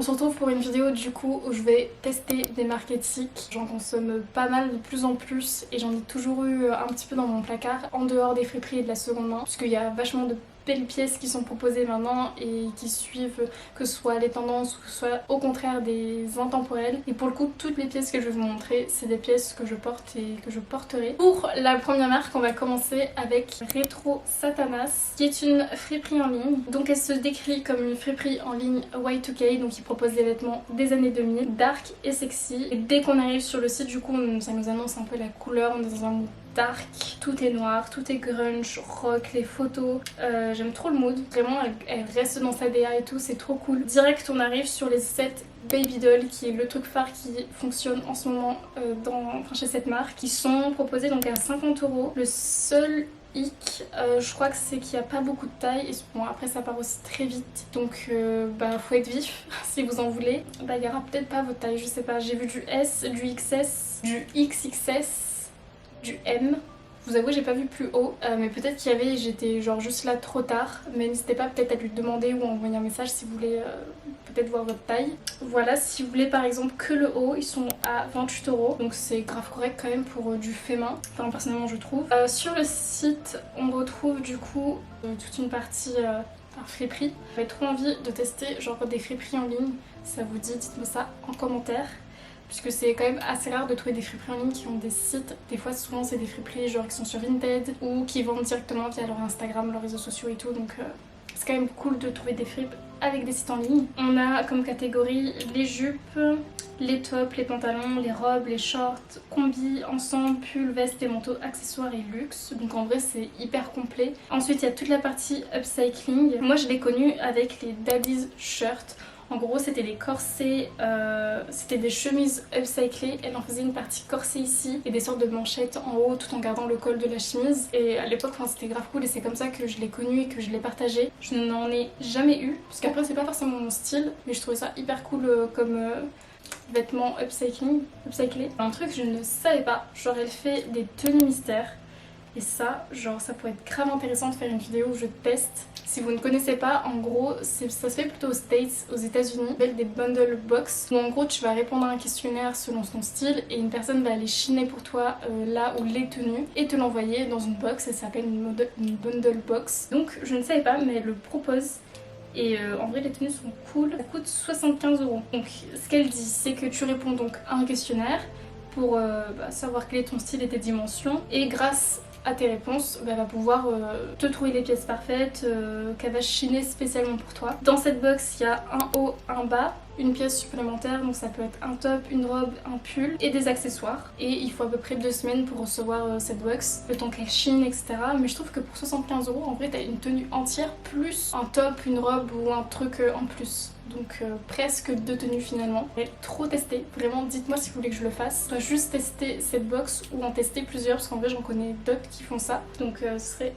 On se retrouve pour une vidéo du coup où je vais tester des marques éthiques. J'en consomme pas mal de plus en plus et j'en ai toujours eu un petit peu dans mon placard en dehors des friperies et de la seconde main parce qu'il y a vachement de belles pièces qui sont proposées maintenant et qui suivent que ce soit les tendances ou que ce soit au contraire des intemporels. Et pour le coup, toutes les pièces que je vais vous montrer, c'est des pièces que je porte et que je porterai. Pour la première marque, on va commencer avec Retro Satanas, qui est une friperie en ligne. Donc elle se décrit comme une friperie en ligne Y2K, donc il propose des vêtements des années 2000, dark et sexy. Et dès qu'on arrive sur le site, du coup, ça nous annonce un peu la couleur, on est dans un mood dark, tout est noir, tout est grunge, rock, les photos, j'aime trop le mood, vraiment elle reste dans sa DA et tout, c'est trop cool. Direct on arrive sur les sets Baby Doll qui est le truc phare qui fonctionne en ce moment chez cette marque, qui sont proposés donc à 50€. Le seul hic, je crois que c'est qu'il n'y a pas beaucoup de taille et bon après ça part aussi très vite donc faut être vif si vous en voulez. Il n'y aura peut-être pas votre taille, je sais pas, j'ai vu du S, du XS, du XXS, du M. Je vous avoue j'ai pas vu plus haut mais peut-être qu'il y avait, j'étais genre juste là trop tard, mais n'hésitez pas peut-être à lui demander ou à envoyer un message si vous voulez peut-être voir votre taille. Voilà, si vous voulez par exemple que le haut, ils sont à 28€, donc c'est grave correct quand même pour du fait main, enfin personnellement je trouve. Sur le site on retrouve du coup toute une partie par friperie. J'avais trop envie de tester genre des friperies en ligne, ça vous dit, dites-moi ça en commentaire. Puisque c'est quand même assez rare de trouver des friperies en ligne qui ont des sites. Des fois, souvent, c'est des friperies genre qui sont sur Vinted ou qui vendent directement via leur Instagram, leurs réseaux sociaux et tout. Donc, c'est quand même cool de trouver des fripes avec des sites en ligne. On a comme catégorie les jupes, les tops, les pantalons, les robes, les shorts, combis, ensemble, pulls, vestes, les manteaux, accessoires et luxe. Donc en vrai c'est hyper complet. Ensuite il y a toute la partie upcycling. Moi je l'ai connue avec les Daddy's shirts. En gros c'était des corsets, c'était des chemises upcyclées, elle en faisait une partie corset ici et des sortes de manchettes en haut tout en gardant le col de la chemise. Et à l'époque c'était grave cool et c'est comme ça que je l'ai connue et que je l'ai partagée. Je n'en ai jamais eu, parce qu'après c'est pas forcément mon style, mais je trouvais ça hyper cool comme vêtements upcyclés. Un truc que je ne savais pas, genre elle fait des tenues mystères. Et ça, genre ça pourrait être grave intéressant de faire une vidéo où je teste. Si vous ne connaissez pas, en gros, ça se fait plutôt aux States, aux États-Unis, avec des bundle box où en gros tu vas répondre à un questionnaire selon ton style et une personne va aller chiner pour toi là où les tenues et te l'envoyer dans une box. Ça s'appelle une bundle box. Donc je ne savais pas, mais elle le propose. Et en vrai les tenues sont cool, ça coûte 75€. Donc ce qu'elle dit c'est que tu réponds donc à un questionnaire pour savoir quel est ton style et tes dimensions, et grâce à tes réponses, elle va pouvoir te trouver les pièces parfaites qu'elle va chiner spécialement pour toi. Dans cette box, il y a un haut, un bas, une pièce supplémentaire, donc ça peut être un top, une robe, un pull et des accessoires. Et il faut à peu près 2 semaines pour recevoir cette box, le temps qu'elle chine, etc. Mais je trouve que pour 75€, en vrai, t'as une tenue entière plus un top, une robe ou un truc en plus. Donc presque 2 tenues finalement. J'ai trop testé, vraiment dites-moi si vous voulez que je le fasse. Je dois juste tester cette box ou en tester plusieurs parce qu'en vrai j'en connais d'autres qui font ça. Donc ce serait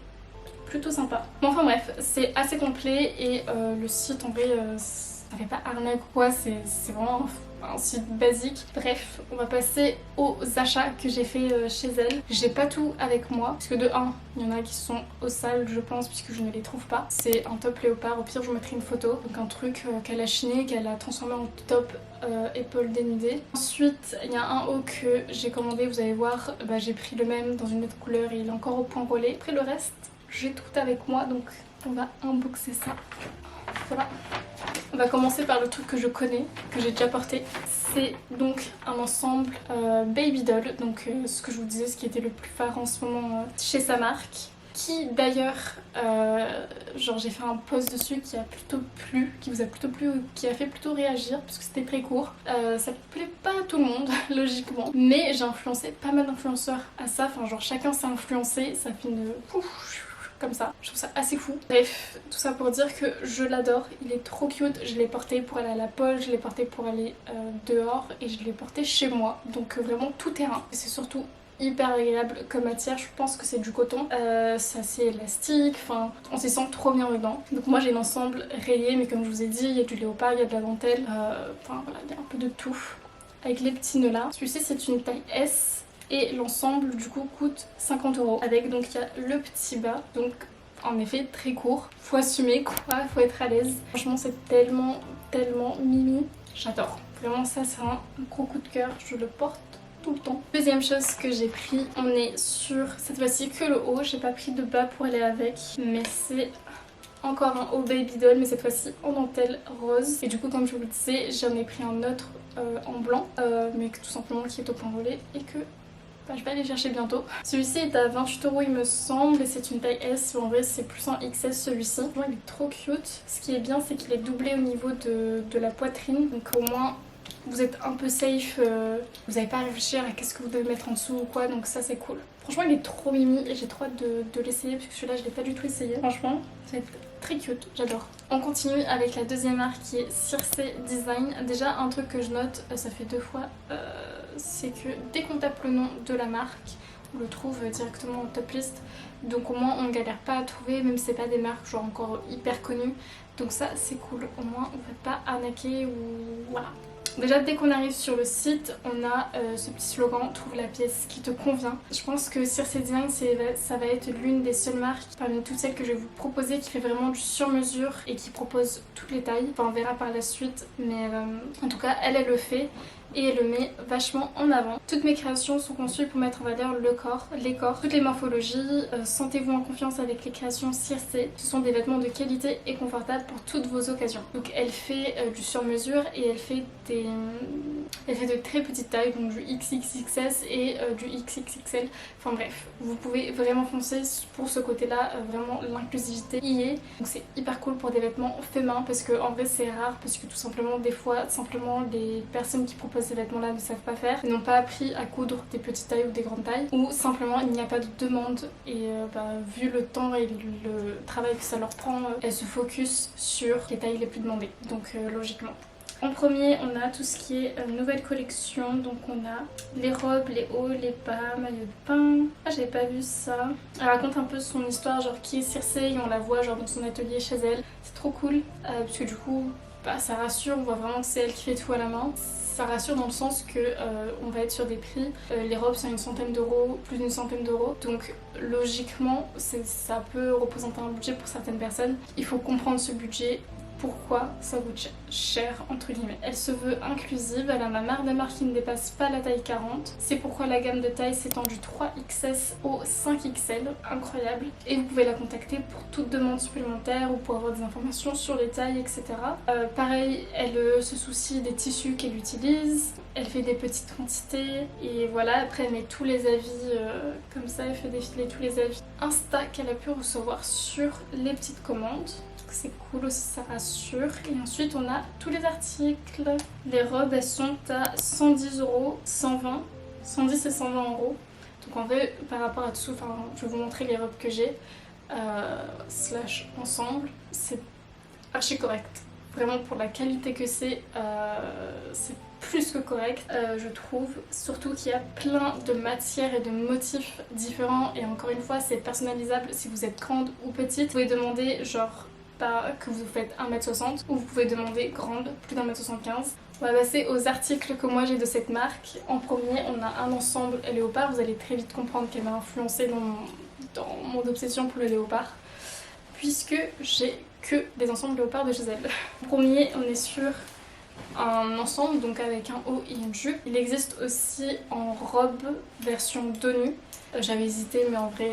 plutôt sympa. Bon, enfin bref, c'est assez complet et le site en vrai ça fait pas arnaque ou quoi, c'est vraiment un site basique. Bref, on va passer aux achats que j'ai fait chez elle. J'ai pas tout avec moi, parce que de 1, il y en a qui sont au sale je pense, puisque je ne les trouve pas. C'est un top léopard, au pire je vous mettrai une photo. Donc un truc qu'elle a chiné, qu'elle a transformé en top épaule dénudée. Ensuite, il y a un haut que j'ai commandé, vous allez voir, j'ai pris le même dans une autre couleur et il est encore au point collé. Après le reste, j'ai tout avec moi, donc on va unboxer ça. Voilà. On va commencer par le truc que je connais, que j'ai déjà porté. C'est donc un ensemble Baby Doll, donc ce que je vous disais, ce qui était le plus phare en ce moment chez sa marque. Qui d'ailleurs, genre j'ai fait un post dessus qui a plutôt plu, qui vous a plutôt plu, qui a fait plutôt réagir parce que c'était très court. Ça plaît pas à tout le monde, logiquement, mais j'ai influencé pas mal d'influenceurs à ça, enfin genre chacun s'est influencé, ça fait une... comme ça, je trouve ça assez fou. Bref, tout ça pour dire que je l'adore, il est trop cute, je l'ai porté pour aller à la pole, je l'ai porté pour aller dehors et je l'ai porté chez moi, donc vraiment tout terrain. C'est surtout hyper agréable comme matière, je pense que c'est du coton, c'est assez élastique, enfin on s'y sent trop bien dedans. Donc moi j'ai l'ensemble rayé, mais comme je vous ai dit, il y a du léopard, il y a de la dentelle, enfin voilà, il y a un peu de tout avec les petits nœuds là. Celui-ci c'est une taille S. Et l'ensemble du coup coûte 50€. Avec donc il y a le petit bas, donc en effet très court. Faut assumer quoi, faut être à l'aise. Franchement c'est tellement tellement mimi. J'adore. Vraiment ça c'est un gros coup de cœur, je le porte tout le temps. Deuxième chose que j'ai pris, on est sur cette fois-ci que le haut. J'ai pas pris de bas pour aller avec, mais c'est encore un haut baby doll, mais cette fois-ci en dentelle rose. Et du coup comme je vous le disais, j'en ai pris un autre en blanc, mais tout simplement qui est au point roulé et que je vais aller chercher bientôt. Celui-ci est à 28 € il me semble et c'est une taille S. En vrai c'est plus un XS celui-ci. Il est trop cute. Ce qui est bien c'est qu'il est doublé au niveau de la poitrine. Donc au moins vous êtes un peu safe. Vous n'avez pas à réfléchir à qu'est-ce que vous devez mettre en dessous ou quoi. Donc ça c'est cool. Franchement il est trop mimi et j'ai trop hâte de l'essayer parce que celui-là je l'ai pas du tout essayé. Franchement ça va être très cute, j'adore. On continue avec la deuxième marque qui est Circe Design. Déjà un truc que je note, ça fait 2 fois, c'est que dès qu'on tape le nom de la marque, on le trouve directement en top list. Donc au moins on ne galère pas à trouver, même si c'est pas des marques genre encore hyper connues. Donc ça c'est cool, au moins on ne va pas arnaquer ou voilà. Déjà dès qu'on arrive sur le site, on a ce petit slogan « Trouve la pièce qui te convient ». Je pense que Circe Design, ça va être l'une des seules marques parmi toutes celles que je vais vous proposer qui fait vraiment du sur-mesure et qui propose toutes les tailles. Enfin on verra par la suite, mais en tout cas elle le fait. Et elle le met vachement en avant. Toutes mes créations sont conçues pour mettre en valeur le corps, les corps, toutes les morphologies. Sentez-vous en confiance avec les créations Circe. Ce sont des vêtements de qualité et confortables pour toutes vos occasions. Donc elle fait du sur-mesure et elle fait de très petites tailles, donc du XXXS et du XXXL. Enfin bref, vous pouvez vraiment foncer pour ce côté-là, vraiment l'inclusivité y est. Donc c'est hyper cool pour des vêtements faits main parce que en vrai c'est rare parce que tout simplement des fois simplement les personnes qui proposent ces vêtements-là ne savent pas faire, n'ont pas appris à coudre des petites tailles ou des grandes tailles, ou simplement il n'y a pas de demande et vu le temps et le travail que ça leur prend, elles se focus sur les tailles les plus demandées, donc logiquement. En premier, on a tout ce qui est nouvelle collection, donc on a les robes, les hauts, les bas, maillot de bain. Ah, j'avais pas vu ça. Elle raconte un peu son histoire, genre qui est Circe et on la voit genre dans son atelier chez elle. C'est trop cool, parce que du coup, ça rassure, on voit vraiment que c'est elle qui fait tout à la main. Ça rassure dans le sens que on va être sur des prix, les robes c'est une centaine d'euros, plus d'une centaine d'euros, donc logiquement ça peut représenter un budget pour certaines personnes. Il faut comprendre ce budget, pourquoi ça coûte cher entre guillemets. Elle se veut inclusive, elle en a marre des marques qui ne dépassent pas la taille 40. C'est pourquoi la gamme de taille s'étend du 3XS au 5XL, incroyable. Et vous pouvez la contacter pour toute demande supplémentaire ou pour avoir des informations sur les tailles, etc. Pareil, elle se soucie des tissus qu'elle utilise. Elle fait des petites quantités et voilà, après elle met tous les avis comme ça, elle fait défiler tous les avis Insta qu'elle a pu recevoir sur les petites commandes. C'est cool aussi, ça rassure. Et ensuite on a tous les articles. Les robes elles sont à 110 €, 120, 110 et 120 €. Donc en vrai par rapport à tout, enfin je vais vous montrer les robes que j'ai slash ensemble, c'est archi correct. Vraiment pour la qualité que c'est plus que correct je trouve, surtout qu'il y a plein de matières et de motifs différents et encore une fois c'est personnalisable si vous êtes grande ou petite. Vous pouvez demander genre que vous faites 1m60 ou vous pouvez demander grande, plus d'1m75. On va passer aux articles que moi j'ai de cette marque. En premier on a un ensemble léopard, vous allez très vite comprendre qu'elle m'a influencée dans mon obsession pour le léopard puisque j'ai que des ensembles léopard de chez elle. En premier on est sur un ensemble donc avec un haut et une jupe. Il existe aussi en robe version dos nu. J'avais hésité mais en vrai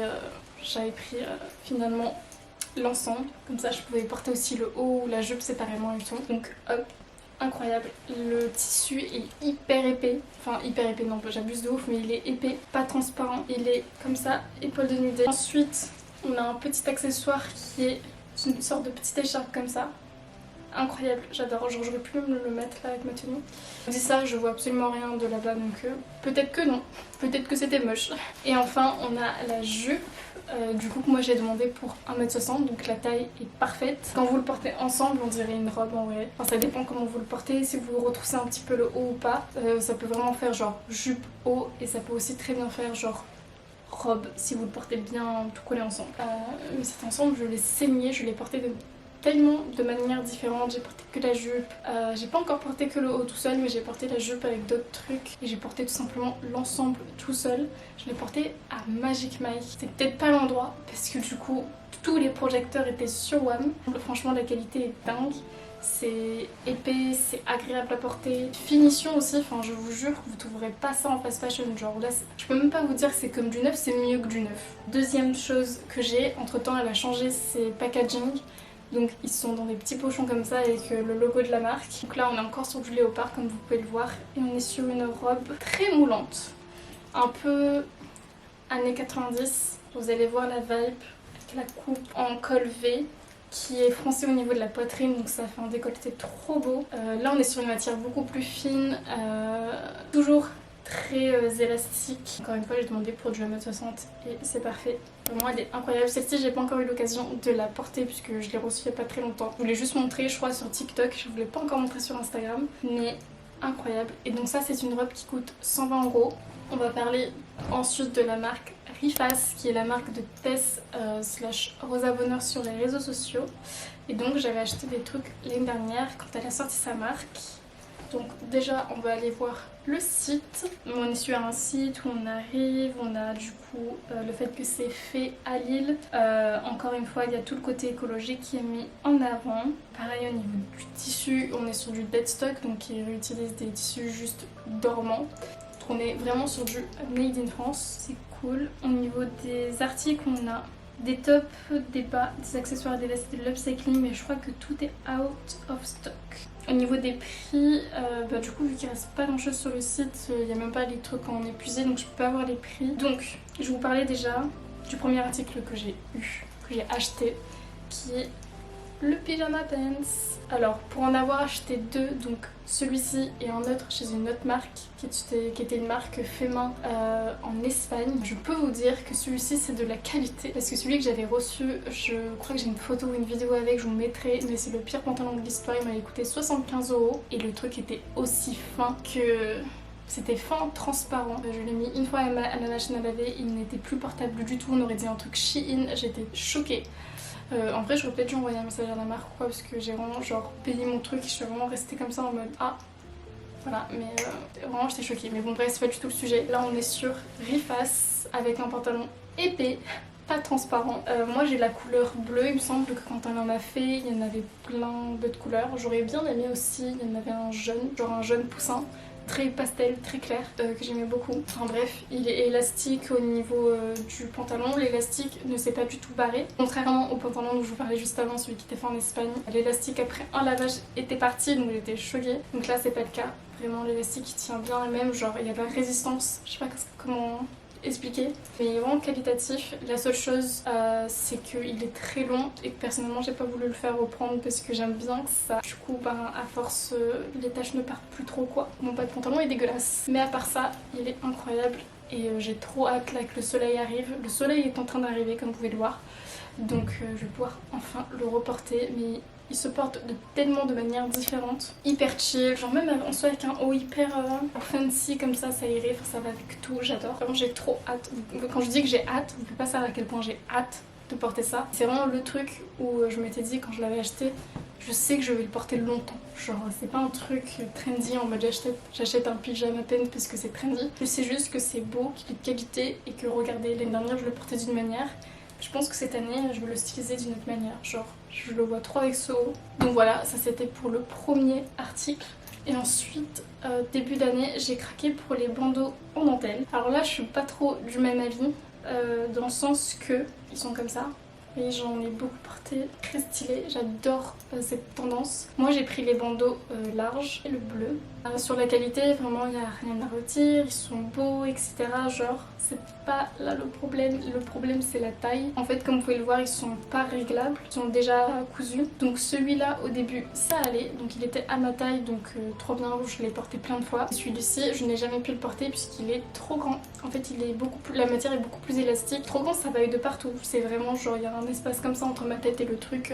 j'avais pris finalement l'ensemble, comme ça je pouvais porter aussi le haut ou la jupe séparément et tout. Donc hop, incroyable. Le tissu est hyper épais, enfin hyper épais non, j'abuse de ouf mais il est épais, pas transparent, il est comme ça, épaule dénudée. Ensuite on a un petit accessoire qui est une sorte de petite écharpe comme ça. Incroyable, j'adore, genre j'aurais pu me le mettre là avec ma tenue. Je dis ça, je vois absolument rien de là-bas donc peut-être que non, peut-être que c'était moche. Et enfin on a la jupe. Du coup moi j'ai demandé pour 1m60 donc la taille est parfaite. Quand vous le portez ensemble on dirait une robe en vrai. Enfin ça dépend comment vous le portez, si vous retroussez un petit peu le haut ou pas. Ça peut vraiment faire genre jupe haut et ça peut aussi très bien faire genre robe si vous le portez bien tout collé ensemble. Mais cet ensemble je l'ai saigné, je l'ai porté tellement de manières différentes. J'ai porté que la jupe, j'ai pas encore porté que le haut tout seul mais j'ai porté la jupe avec d'autres trucs et j'ai porté tout simplement l'ensemble tout seul. Je l'ai porté à Magic Mike, c'est peut-être pas l'endroit parce que du coup tous les projecteurs étaient sur WAM. Franchement la qualité est dingue, C'est épais, c'est agréable à porter. Finition aussi, enfin je vous jure, vous trouverez pas ça en fast fashion. Genre là, je peux même pas vous dire que c'est comme du neuf, c'est mieux que du neuf. Deuxième chose que j'ai, entre temps elle a changé, c'est packaging. Donc ils sont dans des petits pochons comme ça avec le logo de la marque. Donc là on est encore sur du léopard comme vous pouvez le voir. Et on est sur une robe très moulante. Un peu années 90. Vous allez voir la vibe avec la coupe en col V qui est froncé au niveau de la poitrine, donc ça fait un décolleté trop beau. Là on est sur une matière beaucoup plus fine, toujours très élastique. Encore une fois j'ai demandé pour du 1m60 et c'est parfait. Vraiment elle est incroyable. Celle-ci j'ai pas encore eu l'occasion de la porter puisque je l'ai reçue il y a pas très longtemps. Je voulais juste montrer je crois sur TikTok, je voulais pas encore montrer sur Instagram, mais incroyable. Et donc ça c'est une robe qui coûte 120 €. On va parler ensuite de la marque Rifas, qui est la marque de Tess slash Rosa Bonheur sur les réseaux sociaux. Et donc j'avais acheté des trucs l'année dernière quand elle a sorti sa marque. Donc déjà on va aller voir le site. On est sur un site où on arrive, on a du coup le fait que c'est fait à Lille. Encore une fois il y a tout le côté écologique qui est mis en avant. Pareil au niveau du tissu, on est sur du dead stock, donc ils réutilisent des tissus juste dormants. On est vraiment sur du made in France, c'est cool. Au niveau des articles, on a des tops, des bas, des accessoires, des vestes, de l'upcycling, mais je crois que tout est out of stock. Au niveau des prix, du coup vu qu'il reste pas grand chose sur le site, il n'y a même pas les trucs en épuisé, donc je peux pas avoir les prix. Donc je vous parlais déjà du premier article que j'ai eu, que j'ai acheté, qui est le pyjama pants. Alors pour en avoir acheté deux, donc celui-ci et un autre chez une autre marque qui était une marque fait main en Espagne, je peux vous dire que celui-ci c'est de la qualité parce que celui que j'avais reçu, je crois que j'ai une photo ou une vidéo avec, je vous mettrai, mais c'est le pire pantalon de l'histoire. Il m'avait coûté 75 € et le truc était aussi fin que... C'était fin, transparent. Je l'ai mis une fois à la machine à laver, il n'était plus portable du tout, on aurait dit un truc Shein, j'étais choquée. En vrai j'aurais peut-être dû envoyer un message à la marque ou quoi parce que j'ai vraiment genre payé mon truc, je suis vraiment restée comme ça en mode ah voilà, mais vraiment j'étais choquée. Mais bon bref c'est pas du tout le sujet. Là on est sur Rifas avec un pantalon épais, pas transparent. Moi j'ai la couleur bleue, il me semble que quand elle en a fait il y en avait plein d'autres couleurs. J'aurais bien aimé aussi, il y en avait un jaune, genre un jaune poussin, très pastel, très clair, que j'aimais beaucoup. Enfin bref, il est élastique au niveau du pantalon. L'élastique ne s'est pas du tout barré. Contrairement au pantalon dont je vous parlais juste avant, celui qui était fait en Espagne. L'élastique après un lavage était parti, donc j'étais choquée. Donc là c'est pas le cas. Vraiment l'élastique il tient bien, même genre il y a pas de résistance. Je sais pas comment expliquer, mais il est vraiment qualitatif. La seule chose c'est qu'il est très long et que personnellement j'ai pas voulu le faire reprendre parce que j'aime bien que ça, du coup à force les taches ne partent plus trop quoi. Mon bas de pantalon est dégueulasse, mais à part ça il est incroyable et j'ai trop hâte là que le soleil arrive. Le soleil est en train d'arriver comme vous pouvez le voir, donc je vais pouvoir enfin le reporter, mais il se porte tellement de manière différente, hyper chill, genre même en soi avec un haut hyper fancy comme ça irait, enfin, ça va avec tout, j'adore. Vraiment j'ai trop hâte, quand je dis que j'ai hâte, vous pouvez pas savoir à quel point j'ai hâte de porter ça. C'est vraiment le truc où je m'étais dit quand je l'avais acheté, je sais que je vais le porter longtemps. Genre c'est pas un truc trendy en mode j'achète un pyjama pants parce que c'est trendy. Je sais juste que c'est beau, qu'il est de qualité et que regardez, l'année dernière je le portais d'une manière. Je pense que cette année, je vais le styliser d'une autre manière, genre je le vois trop avec ce haut. Donc voilà, ça c'était pour le premier article. Et ensuite, début d'année, j'ai craqué pour les bandeaux en dentelle. Alors là, je suis pas trop du même avis, dans le sens que ils sont comme ça. Et j'en ai beaucoup porté, très stylé, j'adore cette tendance. Moi j'ai pris les bandeaux larges et le bleu. Sur la qualité, vraiment il n'y a rien à redire, ils sont beaux, etc. Genre, c'est pas là le problème c'est la taille. En fait, comme vous pouvez le voir, ils sont pas réglables, ils sont déjà cousus. Donc celui-là au début ça allait, donc il était à ma taille, donc trop bien, je l'ai porté plein de fois. Celui-ci, je n'ai jamais pu le porter puisqu'il est trop grand. En fait, il est beaucoup plus, la matière est beaucoup plus élastique. Trop grand, ça baille de partout. C'est vraiment genre, il y a un espace comme ça entre ma tête et le truc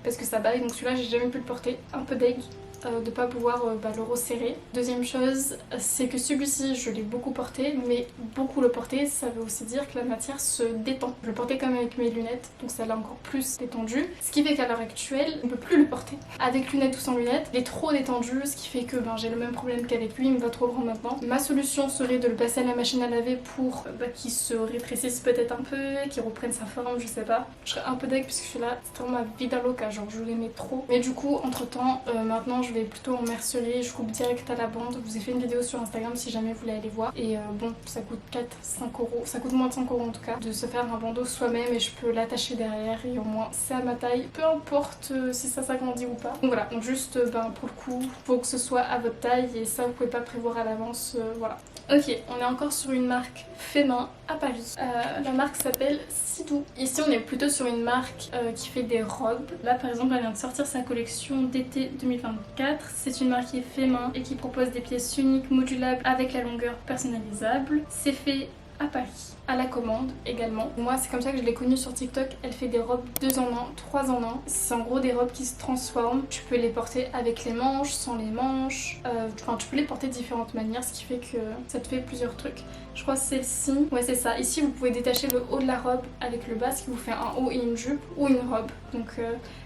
parce que ça baille. Donc celui-là, j'ai jamais pu le porter. Un peu deg. de pas pouvoir le resserrer. Deuxième chose, c'est que celui-ci je l'ai beaucoup porté, mais beaucoup le porter ça veut aussi dire que la matière se détend. Je le portais comme avec mes lunettes, donc ça l'a encore plus détendu, ce qui fait qu'à l'heure actuelle on ne peut plus le porter avec lunettes ou sans lunettes. Il est trop détendu, ce qui fait que j'ai le même problème qu'avec lui, il me va trop grand maintenant. Ma solution serait de le passer à la machine à laver pour qu'il se rétrécisse peut-être un peu, qu'il reprenne sa forme, je sais pas. Je serais un peu deg parce que celui-là c'est vraiment ma vida loca, genre je l'aimais trop. Mais du coup entre temps maintenant je vais plutôt en mercerie, je coupe direct à la bande. Je vous ai fait une vidéo sur Instagram si jamais vous voulez aller voir. Et bon ça coûte 4-5 euros, ça coûte moins de 5 euros en tout cas, de se faire un bandeau soi-même et je peux l'attacher derrière et au moins c'est à ma taille, peu importe si ça s'agrandit ou pas. Donc voilà, donc juste pour le coup, faut que ce soit à votre taille et ça vous pouvez pas prévoir à l'avance, voilà. Ok, on est encore sur une marque fait main à Paris. La marque s'appelle Sidou. Ici on est plutôt sur une marque qui fait des robes. Là par exemple elle vient de sortir sa collection d'été 2024. C'est une marque qui est fait main et qui propose des pièces uniques modulables avec la longueur personnalisable. C'est fait à Paris, à la commande également. Moi c'est comme ça que je l'ai connue sur TikTok. Elle fait des robes 2 en 1, 3 en 1. C'est en gros des robes qui se transforment. Tu peux les porter avec les manches, sans les manches. Enfin tu peux les porter de différentes manières, ce qui fait que ça te fait plusieurs trucs. Je crois que celle-ci, ouais c'est ça. Ici vous pouvez détacher le haut de la robe avec le bas, ce qui vous fait un haut et une jupe ou une robe. Donc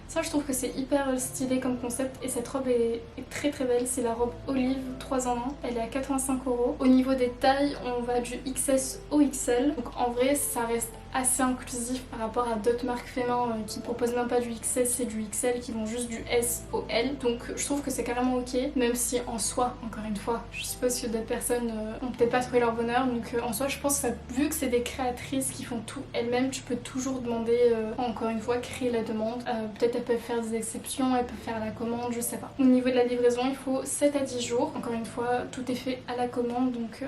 ça je trouve que c'est hyper stylé comme concept et cette robe est très très belle. C'est la robe olive 3 en 1. Elle est à 85 euros. Au niveau des tailles on va du XS au XL. Donc en vrai ça reste assez inclusif par rapport à d'autres marques féminines qui proposent même pas du XS et du XL, qui vont juste du S au L. Donc je trouve que c'est carrément ok, même si en soi, encore une fois, je suppose que d'autres personnes ont peut-être pas trouvé leur bonheur. Donc en soi je pense que vu que c'est des créatrices qui font tout elles-mêmes, tu peux toujours demander, encore une fois, créer la demande. Peut-être elles peuvent faire des exceptions, elles peuvent faire la commande, je sais pas. Au niveau de la livraison il faut 7 à 10 jours. Encore une fois tout est fait à la commande, donc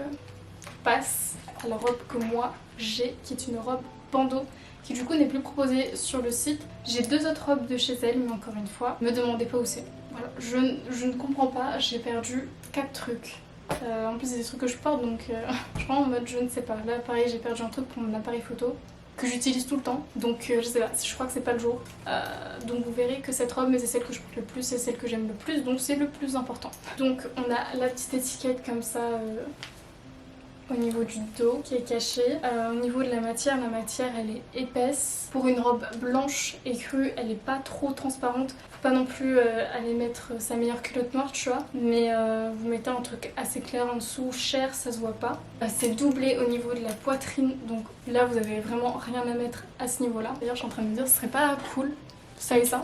passe à la robe que moi j'ai, qui est une robe bandeau, qui du coup n'est plus proposée sur le site. J'ai 2 autres robes de chez elle, mais encore une fois, me demandez pas où c'est. Voilà, je ne comprends pas, j'ai perdu 4 trucs. En plus c'est des trucs que je porte, donc je suis en mode je ne sais pas. Là pareil j'ai perdu un truc pour mon appareil photo que j'utilise tout le temps, donc je sais pas, je crois que c'est pas le jour. Donc vous verrez que cette robe, mais c'est celle que je porte le plus, c'est celle que j'aime le plus, donc c'est le plus important. Donc on a la petite étiquette comme ça au niveau du dos qui est caché. Au niveau de la matière elle est épaisse. Pour une robe blanche et crue, elle est pas trop transparente. Faut pas non plus aller mettre sa meilleure culotte noire, tu vois. Mais vous mettez un truc assez clair en dessous, cher, ça se voit pas. C'est doublé au niveau de la poitrine, donc là vous avez vraiment rien à mettre à ce niveau-là. D'ailleurs je suis en train de me dire, ce serait pas cool ça et ça.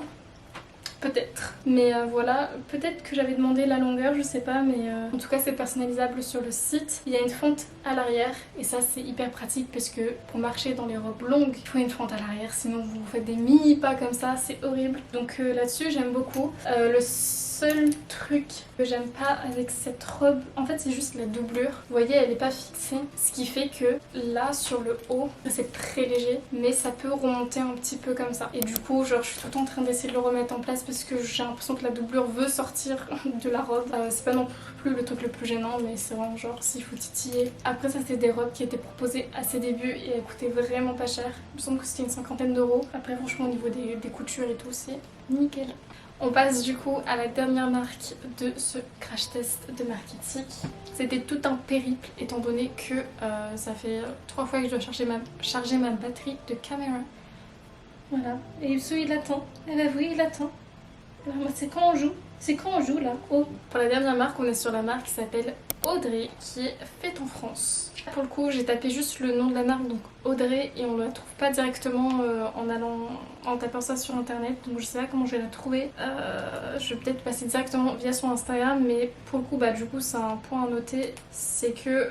Peut-être. Mais voilà, peut-être que j'avais demandé la longueur, je sais pas, mais en tout cas c'est personnalisable sur le site. Il y a une fente à l'arrière et ça c'est hyper pratique parce que pour marcher dans les robes longues, il faut une fente à l'arrière, sinon vous faites des mini pas comme ça, c'est horrible. Donc là-dessus j'aime beaucoup. Le seul truc que j'aime pas avec cette robe, en fait c'est juste la doublure. Vous voyez elle est pas fixée, ce qui fait que là sur le haut c'est très léger, mais ça peut remonter un petit peu comme ça. Et du coup genre je suis tout le temps en train d'essayer de le remettre en place parce que j'ai l'impression que la doublure veut sortir de la robe. C'est pas non plus le truc le plus gênant, mais c'est vraiment genre s'il faut titiller. Après ça c'est des robes qui étaient proposées à ses débuts et elles coûtaient vraiment pas cher. Il me semble que c'était une 50aine d'euros. Après franchement au niveau des coutures et tout c'est nickel. On passe du coup à la dernière marque de ce crash test de marketing. C'était tout un périple étant donné que ça fait 3 fois que je dois charger ma batterie de caméra. Voilà, et Yusu il attend. Eh ben oui il attend. C'est quand on joue? C'est quand on joue là? Oh. Pour la dernière marque on est sur la marque qui s'appelle Audrey, qui est faite en France. Pour le coup j'ai tapé juste le nom de la marque, donc Audrey, et on ne la trouve pas directement en tapant ça sur internet, donc je sais pas comment je vais la trouver. Je vais peut-être passer directement via son Instagram, mais pour le coup du coup c'est un point à noter, c'est que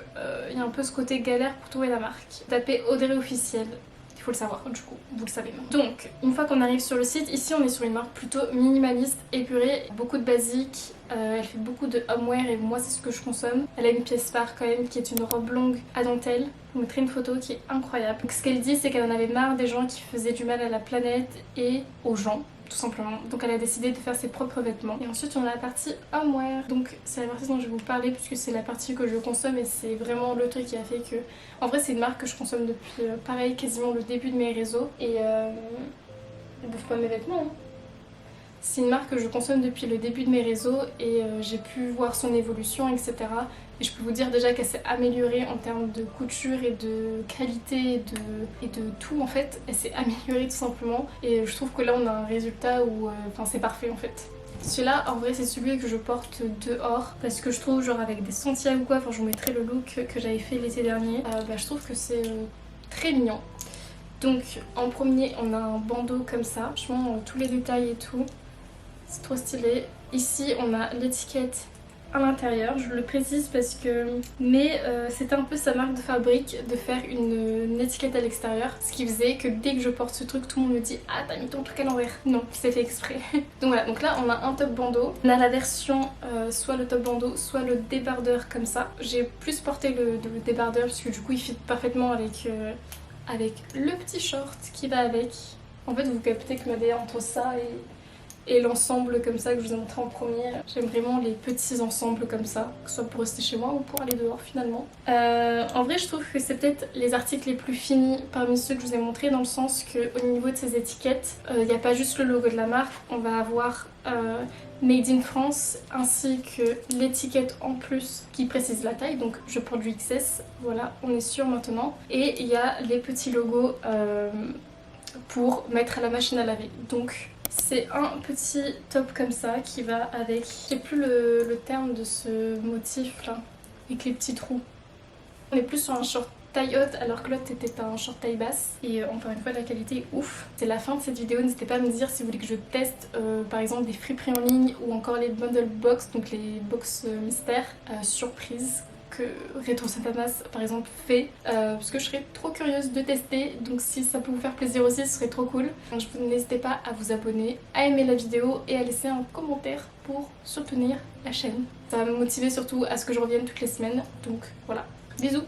il y a un peu ce côté galère pour trouver la marque. Tapez Audrey officielle. Il faut le savoir, du coup, vous le savez. Donc, une fois qu'on arrive sur le site, ici on est sur une marque plutôt minimaliste, épurée, beaucoup de basiques. Elle fait beaucoup de homeware et moi c'est ce que je consomme. Elle a une pièce phare quand même qui est une robe longue à dentelle. Je vous mettrai une photo qui est incroyable. Donc, ce qu'elle dit c'est qu'elle en avait marre des gens qui faisaient du mal à la planète et aux gens, tout simplement. Donc elle a décidé de faire ses propres vêtements. Et ensuite on a la partie homeware. Donc c'est la partie dont je vais vous parler puisque c'est la partie que je consomme et c'est vraiment le truc qui a fait que... En vrai c'est une marque que je consomme depuis pareil quasiment le début de mes réseaux. Et ils bouffent pas mes vêtements hein. C'est une marque que je consomme depuis le début de mes réseaux et j'ai pu voir son évolution, etc. Et je peux vous dire déjà qu'elle s'est améliorée en termes de couture et de qualité et de tout en fait. Elle s'est améliorée tout simplement. Et je trouve que là on a un résultat où c'est parfait en fait. Celui-là en vrai c'est celui que je porte dehors parce que je trouve genre avec des sentiers ou quoi, enfin je vous mettrai le look que j'avais fait l'été dernier. Je trouve que c'est très mignon. Donc en premier on a un bandeau comme ça, franchement tous les détails et tout, c'est trop stylé. Ici on a l'étiquette à l'intérieur, je le précise parce que c'était un peu sa marque de fabrique de faire une étiquette à l'extérieur, ce qui faisait que dès que je porte ce truc tout le monde me dit ah t'as mis ton truc à l'envers. Non, c'est fait exprès. Donc voilà, donc là on a un top bandeau, on a la version soit le top bandeau soit le débardeur comme ça. J'ai plus porté le débardeur parce que du coup il fit parfaitement avec le petit short qui va avec. En fait vous captez que ma DA entre ça et l'ensemble comme ça que je vous ai montré en premier. J'aime vraiment les petits ensembles comme ça, que ce soit pour rester chez moi ou pour aller dehors finalement. En vrai je trouve que c'est peut-être les articles les plus finis parmi ceux que je vous ai montrés, dans le sens qu'au niveau de ces étiquettes, il n'y a pas juste le logo de la marque, on va avoir Made in France ainsi que l'étiquette en plus qui précise la taille, donc je porte du XS, voilà on est sûr maintenant. Et il y a les petits logos pour mettre à la machine à laver. Donc c'est un petit top comme ça qui va avec, je sais plus le terme de ce motif là, avec les petits trous. On est plus sur un short taille haute alors que l'autre était un short taille basse et encore une fois la qualité est ouf. C'est la fin de cette vidéo, n'hésitez pas à me dire si vous voulez que je teste par exemple des friperies en ligne ou encore les bundle box, donc les box mystères surprise que Retro Satanas par exemple fait, parce que je serais trop curieuse de tester, donc si ça peut vous faire plaisir aussi ce serait trop cool. Donc n'hésitez pas à vous abonner, à aimer la vidéo et à laisser un commentaire pour soutenir la chaîne. Ça va me motiver surtout à ce que je revienne toutes les semaines, donc voilà, bisous.